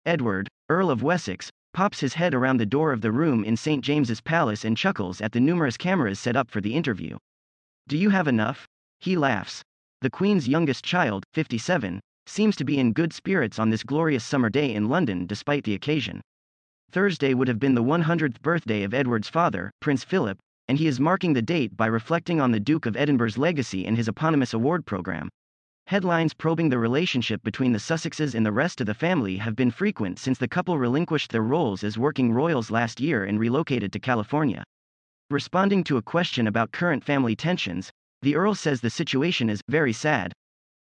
Edward, Earl of Wessex, pops his head around the door of the room in St. James's Palace and chuckles at the numerous cameras set up for the interview. Do you have enough? He laughs. The Queen's youngest child, 57, seems to be in good spirits on this glorious summer day in London despite the occasion. Thursday would have been the 100th birthday of Edward's father, Prince Philip, and he is marking the date by reflecting on the Duke of Edinburgh's legacy and his eponymous award program. Headlines probing the relationship between the Sussexes and the rest of the family have been frequent since the couple relinquished their roles as working royals last year and relocated to California. Responding to a question about current family tensions, the Earl says the situation is very sad.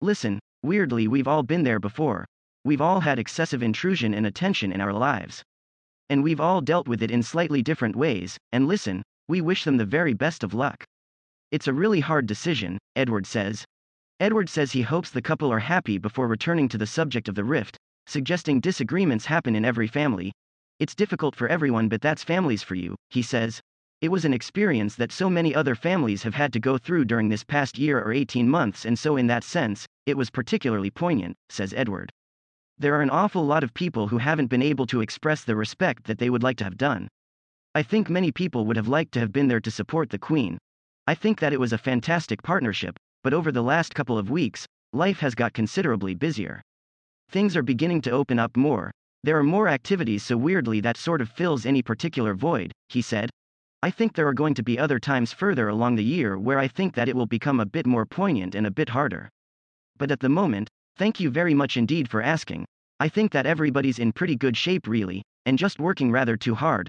Listen, weirdly, we've all been there before. We've all had excessive intrusion and attention in our lives. And we've all dealt with it in slightly different ways, and listen, we wish them the very best of luck. It's a really hard decision, Edward says. Edward says he hopes the couple are happy before returning to the subject of the rift, suggesting disagreements happen in every family. It's difficult for everyone, but that's families for you, he says. It was an experience that so many other families have had to go through during this past year or 18 months, and so in that sense, it was particularly poignant, says Edward. There are an awful lot of people who haven't been able to express the respect that they would like to have done. I think many people would have liked to have been there to support the Queen. I think that it was a fantastic partnership, but over the last couple of weeks, life has got considerably busier. Things are beginning to open up more. There are more activities, so weirdly that sort of fills any particular void, he said. I think there are going to be other times further along the year where I think that it will become a bit more poignant and a bit harder. But at the moment, thank you very much indeed for asking. I think that everybody's in pretty good shape really, and just working rather too hard.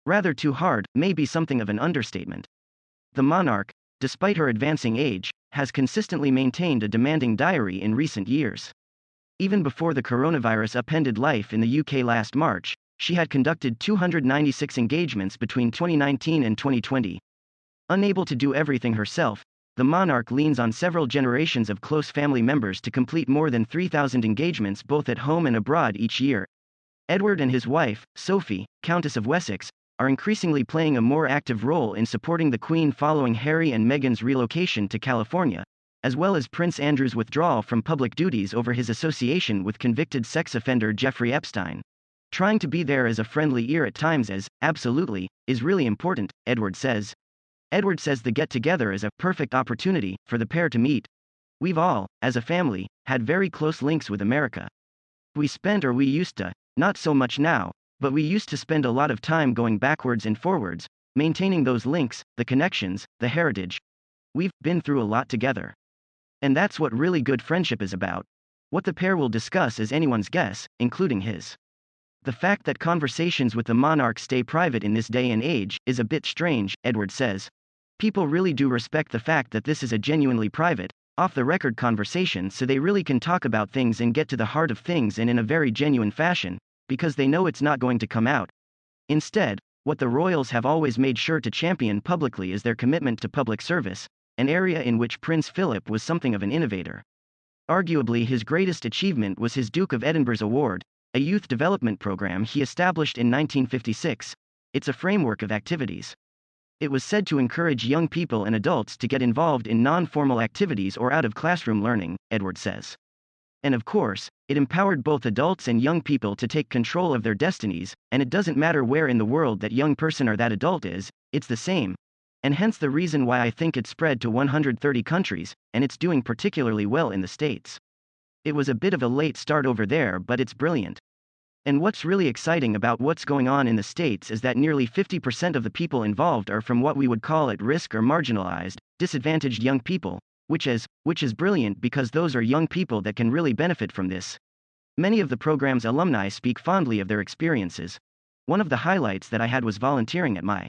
Rather too hard may be something of an understatement. The monarch, despite her advancing age, has consistently maintained a demanding diary in recent years. Even before the coronavirus upended life in the UK last March, she had conducted 296 engagements between 2019 and 2020. Unable to do everything herself, the monarch leans on several generations of close family members to complete more than 3,000 engagements both at home and abroad each year. Edward and his wife, Sophie, Countess of Wessex, are increasingly playing a more active role in supporting the Queen following Harry and Meghan's relocation to California, as well as Prince Andrew's withdrawal from public duties over his association with convicted sex offender Jeffrey Epstein. Trying to be there as a friendly ear at times absolutely, is really important, Edward says. Edward says the get-together is a perfect opportunity for the pair to meet. We've all, as a family, had very close links with America. We used to, not so much now, but we used to spend a lot of time going backwards and forwards, maintaining those links, the connections, the heritage. We've been through a lot together. And that's what really good friendship is about. What the pair will discuss is anyone's guess, including his. The fact that conversations with the monarch stay private in this day and age is a bit strange, Edward says. People really do respect the fact that this is a genuinely private, off-the-record conversation, so they really can talk about things and get to the heart of things and in a very genuine fashion, because they know it's not going to come out. Instead, what the royals have always made sure to champion publicly is their commitment to public service, an area in which Prince Philip was something of an innovator. Arguably his greatest achievement was his Duke of Edinburgh's Award, a youth development program he established in 1956. It's a framework of activities. It was said to encourage young people and adults to get involved in non-formal activities or out-of-classroom learning, Edward says. And of course, it empowered both adults and young people to take control of their destinies, and it doesn't matter where in the world that young person or that adult is, it's the same. And hence the reason why I think it spread to 130 countries, and it's doing particularly well in the States. It was a bit of a late start over there, but it's brilliant. And what's really exciting about what's going on in the States is that nearly 50% of the people involved are from what we would call at risk or marginalized, disadvantaged young people, which is brilliant because those are young people that can really benefit from this. Many of the program's alumni speak fondly of their experiences. One of the highlights that I had was volunteering at my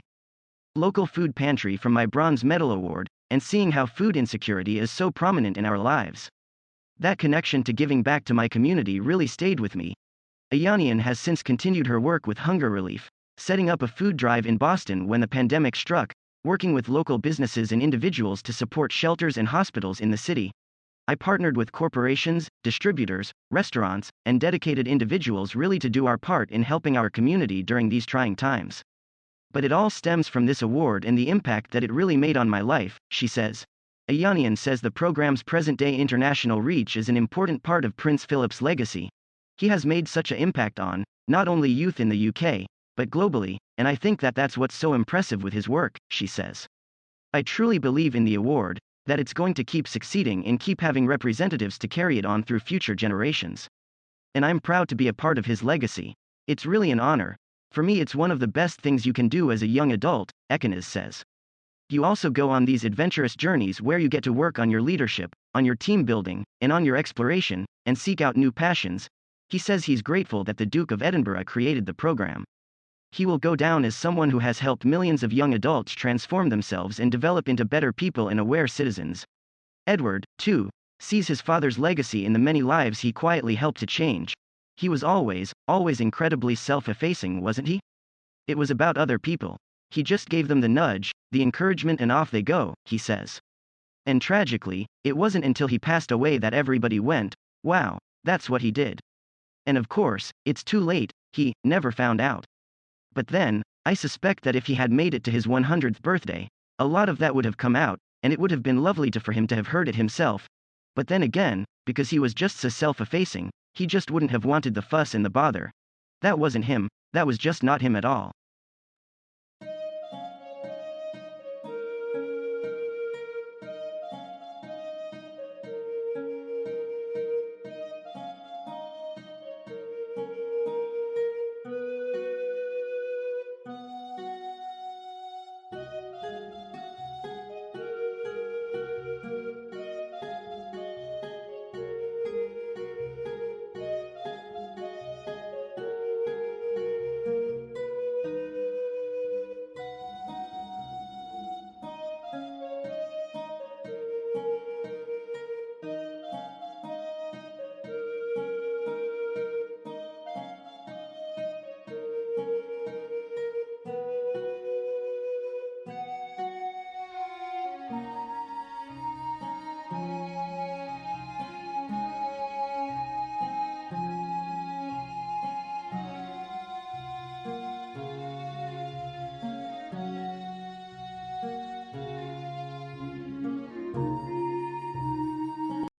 local food pantry from my Bronze Medal Award, and seeing how food insecurity is so prominent in our lives. That connection to giving back to my community really stayed with me. Ayanian has since continued her work with hunger relief, setting up a food drive in Boston when the pandemic struck, working with local businesses and individuals to support shelters and hospitals in the city. I partnered with corporations, distributors, restaurants, and dedicated individuals really to do our part in helping our community during these trying times. But it all stems from this award and the impact that it really made on my life, she says. Ayanian says the program's present-day international reach is an important part of Prince Philip's legacy. He has made such an impact on, not only youth in the UK, but globally, and I think that that's what's so impressive with his work, she says. I truly believe in the award, that it's going to keep succeeding and keep having representatives to carry it on through future generations. And I'm proud to be a part of his legacy. It's really an honor. For me, it's one of the best things you can do as a young adult, Ekenez says. You also go on these adventurous journeys where you get to work on your leadership, on your team building, and on your exploration, and seek out new passions. He says he's grateful that the Duke of Edinburgh created the program. He will go down as someone who has helped millions of young adults transform themselves and develop into better people and aware citizens. Edward, too, sees his father's legacy in the many lives he quietly helped to change. He was always incredibly self-effacing, wasn't he? It was about other people. He just gave them the nudge, the encouragement, and off they go, he says. And tragically, it wasn't until he passed away that everybody went, wow, that's what he did. And of course, it's too late, he never found out. But then, I suspect that if he had made it to his 100th birthday, a lot of that would have come out, and it would have been lovely for him to have heard it himself. But then again, because he was just so self-effacing, he just wouldn't have wanted the fuss and the bother. That wasn't him, that was just not him at all.